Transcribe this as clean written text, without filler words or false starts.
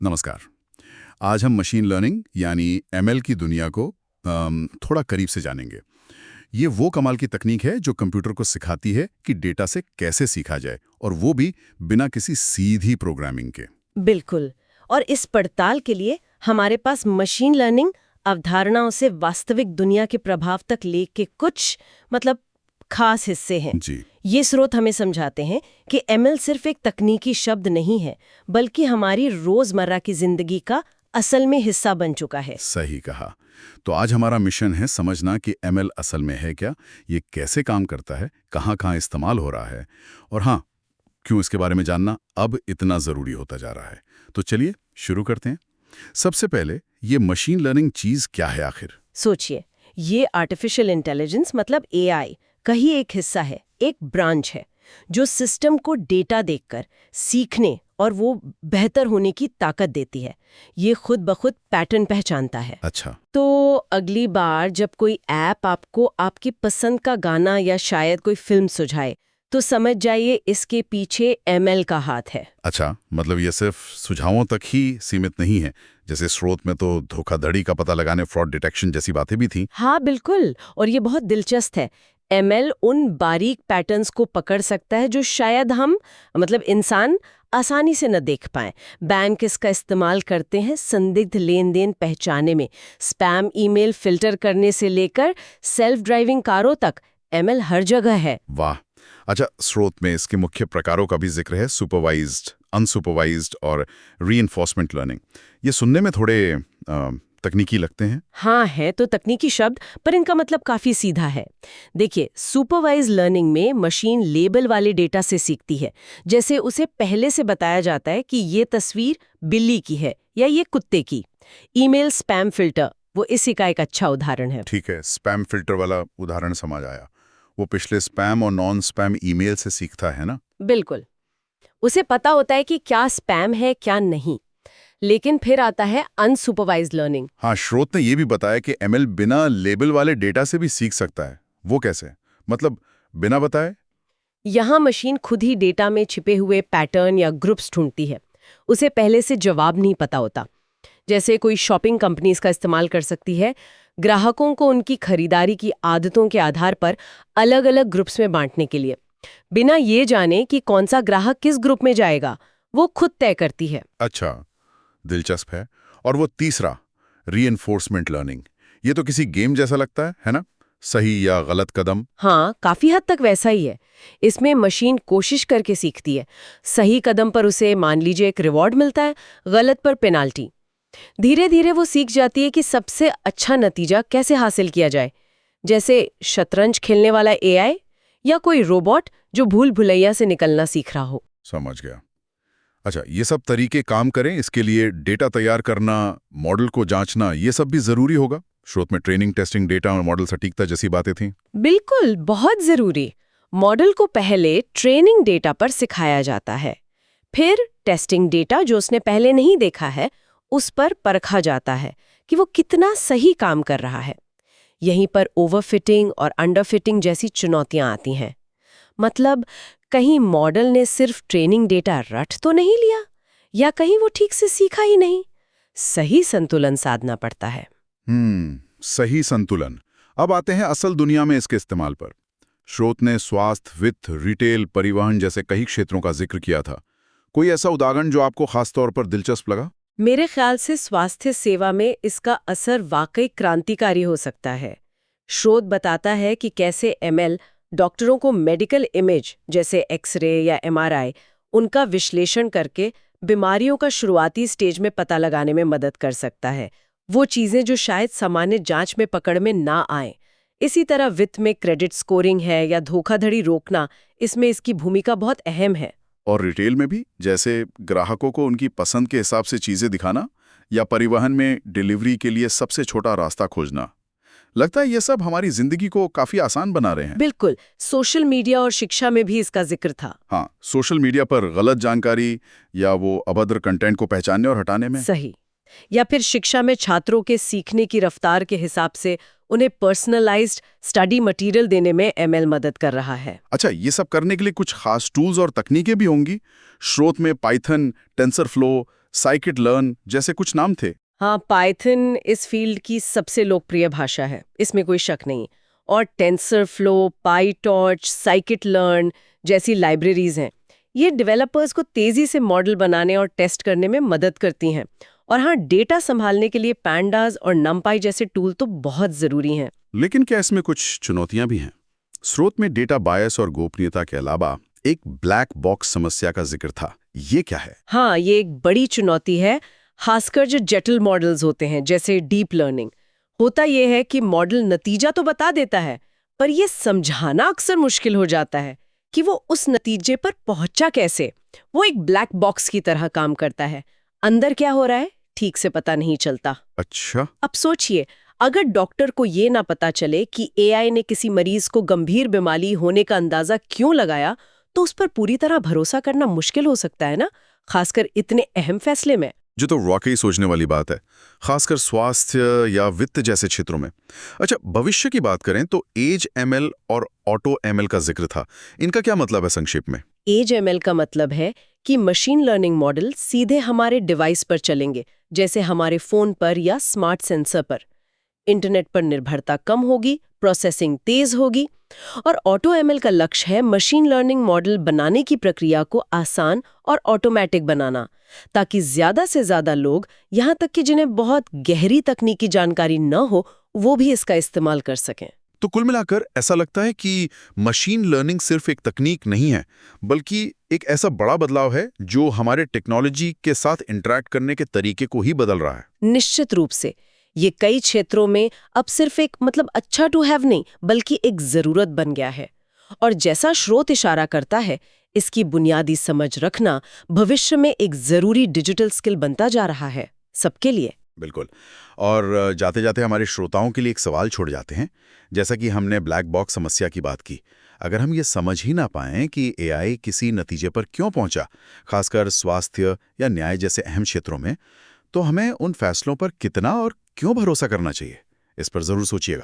नमस्कार। आज हम मशीन लर्निंग यानी एमएल की दुनिया को थोड़ा करीब से जानेंगे। ये वो कमाल की तकनीक है जो कंप्यूटर को सिखाती है कि डेटा से कैसे सीखा जाए, और वो भी बिना किसी सीधी प्रोग्रामिंग के। बिल्कुल। और इस पड़ताल के लिए हमारे पास मशीन लर्निंग अवधारणाओं से वास्तविक दुनिया के प्रभाव तक ले के कुछ खास हिस्से हैं। जी। ये स्रोत हमें समझाते हैं कि एमएल सिर्फ एक तकनीकी शब्द नहीं है, बल्कि हमारी रोजमर्रा की जिंदगी का असल में हिस्सा बन चुका है। सही कहा। तो आज हमारा मिशन है समझना कि एमएल असल में है क्या, ये कैसे काम करता है, कहाँ-कहाँ इस्तेमाल हो रहा है, और हाँ, क्यों इसके बारे में जानना अब इतना ज़रूरी होता जा रहा है। तो चलिए शुरू करते हैं। सबसे पहले ये मशीन लर्निंग चीज़ क्या है आखिर? सोचिए, ये आर्टिफिशियल इंटेलिजेंस एआई का ही एक हिस्सा है, एक ब्रांच है जो सिस्टम को डेटा देखकर सीखने और वो बेहतर होने की ताकत देती है। ये खुद ब खुद पैटर्न पहचानता है। अच्छा। तो अगली बार जब कोई ऐप आपको आपकी पसंद का गाना या शायद कोई फिल्म सुझाए, तो समझ जाइए इसके पीछे एमएल का हाथ है। अच्छा, मतलब ये सिर्फ सुझावों तक ही सीमित नहीं है। जैसे स्रोत में तो धोखाधड़ी का पता लगाने, फ्रॉड डिटेक्शन जैसी बातें भी थी। हाँ बिल्कुल, और ये बहुत दिलचस्प है। एमएल उन बारीक पैटर्न्स को पकड़ सकता है जो शायद हम इंसान आसानी से न देख पाएं। बैंक इसका इस्तेमाल करते हैं संदिग्ध लेन देन पहचाने में। स्पैम ईमेल फिल्टर करने से लेकर सेल्फ ड्राइविंग कारों तक एमएल हर जगह है। वाह। अच्छा, स्रोत में इसके मुख्य प्रकारों का भी जिक्र है, सुपरवाइज्ड, अनसुपरवाइज्ड और रीइंफोर्समेंट लर्निंग। ये सुनने में थोड़े तकनीकी लगते हैं। हाँ, है तो तकनीकी शब्द, पर इनका मतलब काफी सीधा है। देखिए, सुपरवाइज लर्निंग में मशीन लेबल वाले डेटा से सीखती है। जैसे उसे पहले से बताया जाता है कि ये तस्वीर बिल्ली की है या ये कुत्ते की। ईमेल स्पैम फिल्टर वो इसी का एक अच्छा उदाहरण है। ठीक है, स्पैम फिल्टर वाला उदाहरण समझ आया। वो पिछले स्पैम और नॉन स्पैम ईमेल से सीखता है ना? बिल्कुल। उसे पता होता है कि क्या स्पैम है क्या नहीं। लेकिन फिर आता है अनसुपरवाइज्ड लर्निंग। हाँ, स्रोत ने ये भी बताया कि एमएल बिना लेबल वाले डेटा से भी सीख सकता है। वो कैसे? मतलब बिना बताए? यहाँ मशीन खुद ही डेटा में छिपे हुए पैटर्न या ग्रुप्स ढूंढती है। उसे पहले से जवाब नहीं पता होता। जैसे कोई शॉपिंग कंपनी इसका इस्तेमाल कर सकती है, ग्राहकों को उनकी खरीदारी की आदतों के आधार पर अलग अलग ग्रुप्स में बांटने के लिए। बिना ये जाने कि कौन सा ग्राहक किस ग्रुप में जाएगा, वो खुद तय करती है। अच्छा, दिलचस्प है। और वो तीसरा, रीइंफोर्समेंट लर्निंग, ये तो किसी गेम जैसा लगता है ना? सही या गलत कदम? हाँ, काफी हद तक वैसा ही है। इसमें मशीन कोशिश करके सीखती है। सही कदम पर उसे मान लीजिए एक रिवॉर्ड मिलता है, गलत पर पेनाल्टी। धीरे धीरे वो सीख जाती है कि सबसे अच्छा नतीजा कैसे हासिल किया जाए। जैसे शतरंज खेलने वाला एआई या कोई रोबोट जो भूल भुलैया से निकलना सीख रहा हो। समझ गया। अच्छा, ये सब तरीके काम करें, इसके लिए डेटा तैयार करना, मॉडल को जांचना, ये सब भी जरूरी होगा? स्रोत में ट्रेनिंग, टेस्टिंग, डेटा और मॉडल सटीकता जैसी बातें थीं। बिल्कुल, बहुत जरूरी। मॉडल को पहले ट्रेनिंग डेटा पर सिखाया जाता है, फिर टेस्टिंग डेटा जो उसने पहले नहीं देखा है उस पर परखा जाता है कि वो कितना सही काम कर रहा है। यहीं पर ओवरफिटिंग और अंडरफिटिंग जैसी चुनौतियां आती हैं। मतलब कहीं मॉडल ने सिर्फ ट्रेनिंग डेटा रट तो नहीं लिया, या कहीं वो ठीक से सीखा ही नहीं। सही संतुलन साधना पड़ता है। सही संतुलन। अब आते हैं असल दुनिया में इसके इस्तेमाल पर। स्रोत ने स्वास्थ्य, वित्त, रिटेल, परिवहन जैसे कई क्षेत्रों का जिक्र किया था। कोई ऐसा उदाहरण जो आपको खास तौर पर दिलचस्प लगा? मेरे ख्याल से स्वास्थ्य सेवा में इसका असर वाकई क्रांतिकारी हो सकता है। स्रोत बताता है कि कैसे एमएल डॉक्टरों को मेडिकल इमेज जैसे एक्सरे या एमआरआई उनका विश्लेषण करके बीमारियों का शुरुआती स्टेज में पता लगाने में मदद कर सकता है, वो चीजें जो शायद सामान्य जांच में पकड़ में ना आए। इसी तरह वित्त में क्रेडिट स्कोरिंग है या धोखाधड़ी रोकना, इसमें इसकी भूमिका बहुत अहम है। और रिटेल में भी, जैसे ग्राहकों को उनकी पसंद के हिसाब से चीजें दिखाना, या परिवहन में डिलीवरी के लिए सबसे छोटा रास्ता खोजना। लगता है ये सब हमारी जिंदगी को काफी आसान बना रहे हैं। बिल्कुल। सोशल मीडिया और शिक्षा में भी इसका जिक्र था। हाँ, सोशल मीडिया पर गलत जानकारी या वो अभद्र कंटेंट को पहचानने और हटाने में। सही। या फिर शिक्षा में छात्रों के सीखने की रफ्तार के हिसाब से उन्हें पर्सनलाइज्ड स्टडी मटेरियल देने में एमएल मदद कर रहा है। अच्छा, ये सब करने के लिए कुछ खास टूल्स और तकनीकें भी होंगी? स्रोत में पाइथन, टेंसरफ्लो, साइकिट लर्न जैसे कुछ नाम थे। हाँ, पाइथन इस फील्ड की सबसे लोकप्रिय भाषा है, इसमें कोई शक नहीं। और टेंसरफ्लो, पाईटॉर्च, साइकिट लर्न जैसी लाइब्रेरीज हैं। ये डेवलपर्स को तेजी से मॉडल बनाने और टेस्ट करने में मदद करती हैं। और हाँ, डेटा संभालने के लिए पैंडास और नमपाई जैसे टूल तो बहुत ज़रूरी हैं। लेकिन क्या इसमें कुछ चुनौतियां भी हैं? स्रोत में डेटा बायस और गोपनीयता के अलावा एक ब्लैक बॉक्स समस्या का जिक्र था। ये क्या है? हाँ, ये एक बड़ी चुनौती है, खासकर जो जटिल मॉडल्स होते हैं जैसे डीप लर्निंग। होता यह है कि मॉडल नतीजा तो बता देता है, पर यह समझाना अक्सर मुश्किल हो जाता है कि वो उस नतीजे पर पहुंचा कैसे। वो एक ब्लैक बॉक्स की तरह काम करता है, अंदर क्या हो रहा है ठीक से पता नहीं चलता। अच्छा। अब सोचिए, अगर डॉक्टर को ये ना पता चले कि एआई ने किसी मरीज को गंभीर बीमारी होने का अंदाजा क्यों लगाया, तो उस पर पूरी तरह भरोसा करना मुश्किल हो सकता है ना, खासकर इतने अहम फैसले में। जो तो वाकई सोचने वाली बात है, खासकर स्वास्थ्य या वित्त जैसे क्षेत्रों में। अच्छा, भविष्य की बात करें तो एज एमएल और ऑटो एमएल का जिक्र था। इनका क्या मतलब है संक्षेप में? एज एमएल का मतलब है कि मशीन लर्निंग मॉडल सीधे हमारे डिवाइस पर चलेंगे, जैसे हमारे फोन पर या स्मार्ट सेंसर पर। इंटरनेट पर निर्भरता कम होगी, प्रोसेसिंग तेज होगी। और ऑटो एमएल का लक्ष्य है मशीन लर्निंग मॉडल बनाने की प्रक्रिया को आसान और ऑटोमेटिक बनाना, ताकि ज्यादा से ज्यादा लोग, यहां तक कि जिन्हें बहुत गहरी तकनीकी जानकारी न हो, वो भी इसका इस्तेमाल कर सकें। तो कुल मिलाकर ऐसा लगता है कि मशीन लर्निंग सिर्फ एक तकनीक नहीं है, बल्कि एक ऐसा बड़ा बदलाव है जो हमारे टेक्नोलॉजी के साथ इंटरैक्ट करने के तरीके को ही बदल रहा है। निश्चित रूप से ये कई क्षेत्रों में अब सिर्फ एक अच्छा टू हैव नहीं, बल्कि एक जरूरत बन गया है। और जैसा स्रोत इशारा करता है, इसकी बुनियादी समझ रखना भविष्य में एक जरूरी डिजिटल स्किल बनता जा रहा है, सबके लिए। बिल्कुल। और जाते जाते हमारे श्रोताओं के लिए एक सवाल छोड़ जाते हैं। जैसा कि हमने ब्लैक बॉक्स समस्या की बात की, अगर हम ये समझ ही ना पाएं कि एआई किसी नतीजे पर क्यों पहुंचा, खासकर स्वास्थ्य या न्याय जैसे अहम क्षेत्रों में, तो हमें उन फैसलों पर कितना और क्यों भरोसा करना चाहिए, इस पर जरूर सोचिएगा।